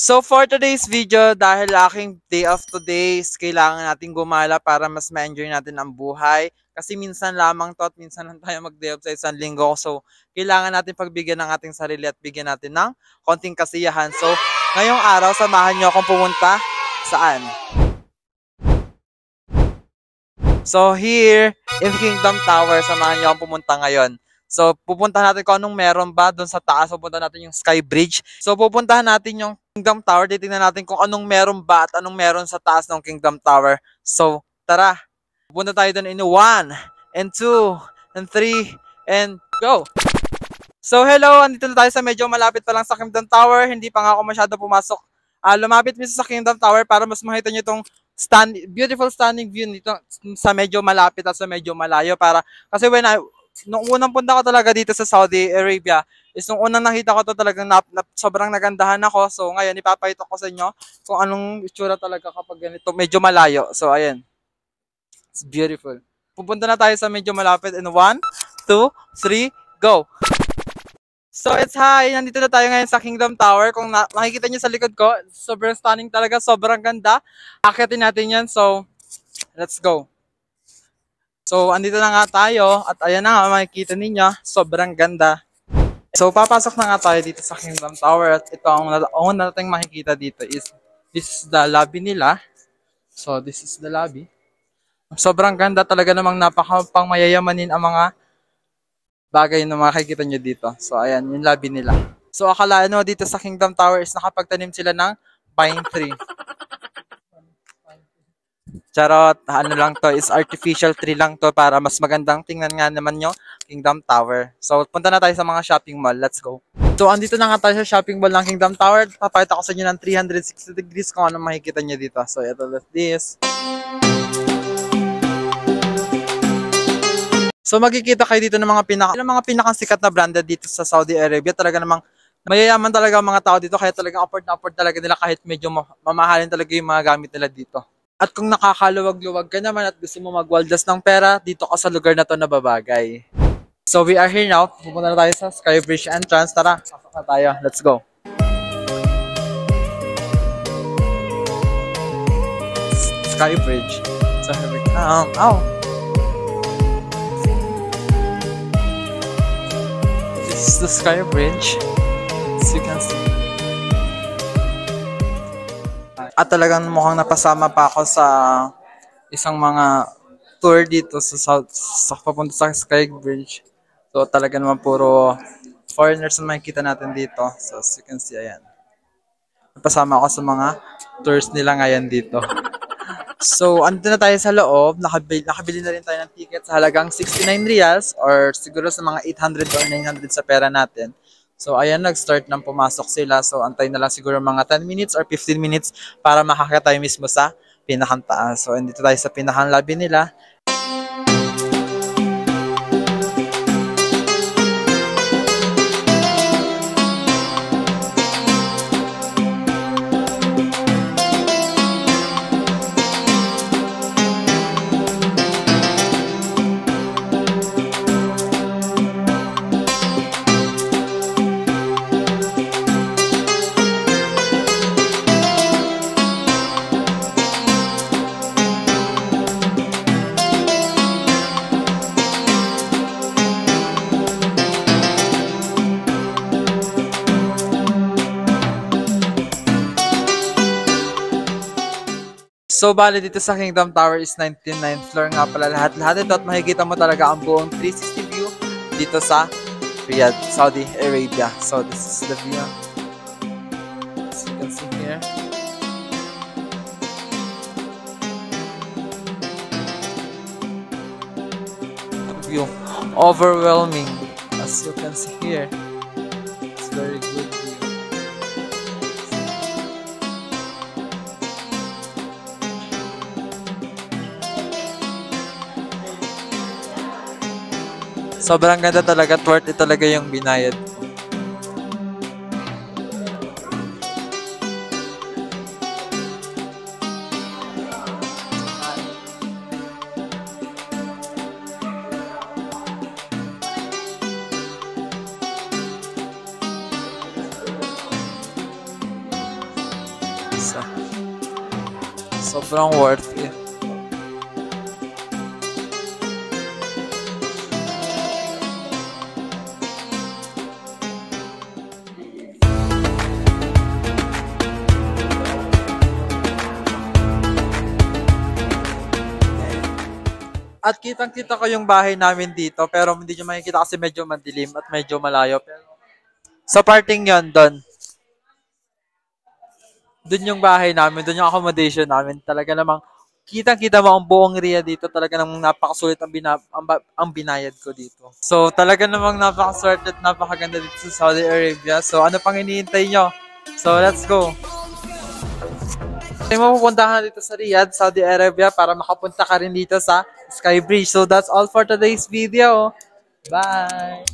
So for today's video, dahil aking day off today, kailangan natin gumala para mas ma-enjoy natin ang buhay. Kasi minsan lamang to at minsan lang tayo mag-day off sa isang linggo. So kailangan natin pagbigyan ng ating sarili at bigyan natin ng konting kasiyahan. So ngayong araw, samahan nyo akong pumunta saan? So here in Kingdom Tower, samahan nyo akong pumunta ngayon. So, pupuntahan natin kung anong meron ba doon sa taas. Pupuntahan natin yung Sky Bridge. So, pupuntahan natin yung Kingdom Tower. Titingnan natin kung anong meron ba at anong meron sa taas ng Kingdom Tower. So, tara. Pupunta tayo doon in 1, and 2, and 3, and go! So, hello. Andito na tayo sa medyo malapit pa lang sa Kingdom Tower. Hindi pa nga ako masyado pumasok. Lumapit mismo sa Kingdom Tower para mas makita nyo itong beautiful standing view nito sa medyo malapit at sa medyo malayo. Kasi nung unang punta ko talaga dito sa Saudi Arabia, nung unang nakita ko to talagang sobrang nagandahan ako. So ngayon, ipapakita ko sa inyo kung anong itsura talaga kapag ganito, medyo malayo. So ayan, it's beautiful. Pupunta na tayo sa medyo malapit in 1, 2, 3, go! So it's hi, nandito na tayo ngayon sa Kingdom Tower. Kung makikita nyo sa likod ko, sobrang stunning talaga, sobrang ganda. Akitin natin yan, so let's go! So, andito na nga tayo at ayan na nga, makikita ninyo, sobrang ganda. So, papasok na nga tayo dito sa Kingdom Tower at ito ang una nating makikita dito is, this is the lobby nila. So, this is the lobby. Sobrang ganda talaga, namang napakapang mayayamanin ang mga bagay na makikita nyo dito. So, ayan, yung lobby nila. So, akalaan nyo dito sa Kingdom Tower is nakapagtanim sila ng pine tree. Charot, ano lang to, is artificial tree lang to para mas magandang tingnan nga naman yung Kingdom Tower. So, punta na tayo sa mga shopping mall. Let's go. So, andito na nga tayo sa shopping mall ng Kingdom Tower. Papakita ko sa inyo ng 360 degrees kung ano makikita nyo dito. So, ito like this. So, magkikita kayo dito ng mga pinakasikat na branded dito sa Saudi Arabia. Talaga namang mayayaman talaga ang mga tao dito. Kaya talagang afford na afford talaga nila kahit medyo mamahalin talaga yung mga gamit nila dito. At kung nakakaluwag-luwag ka naman at gusto mo magwaldas ng pera, dito ka sa lugar na to na babagay. So we are here now. Pupunta na tayo sa Sky Bridge entrance. Tara, pasok na tayo. Let's go. Sky Bridge. So here we go. This is the Sky Bridge. As you can see. At talagang mukhang napasama pa ako sa isang mga tour dito sa papunta sa Sky Bridge. So talaga naman puro foreigners na makikita natin dito. So as you can see, ayan. Napasama ako sa mga tours nila ngayon dito. So andito na tayo sa loob. Nakabili na rin tayo ng ticket sa halagang 69 riyals or siguro sa mga 800 or 900 sa pera natin. So, ayan, nag-start nang pumasok sila. So, antay na lang siguro mga 10 minutes or 15 minutes para makakita tayo mismo sa pinakang taas. So, andito tayo sa pinakang lobby nila. So, bali dito sa Kingdom Tower is 99th floor nga pala lahat ito at makikita mo talaga ang buong 360 view dito sa Riyadh, Saudi Arabia. So, this is the view. As you can see here. View. Overwhelming. As you can see here. It's very good view. Sobrang ganda talaga, worth it talaga yung binayad. Sobrang worth it. At kitang-kita ko yung bahay namin dito, pero hindi nyo makikita kasi medyo madilim at medyo malayo. Pero sa parting yon doon yung bahay namin, doon yung accommodation namin. Talaga namang kitang-kita mo ang buong area dito. Talaga namang napakasulit ang binayad ko dito. So talaga namang napakaswerte at napakaganda dito sa Saudi Arabia. So ano pang hinihintay nyo? So let's go! May mapupuntahan dito sa Riyadh, Saudi Arabia para makapunta ka rin dito sa Sky Bridge. So that's all for today's video. Bye!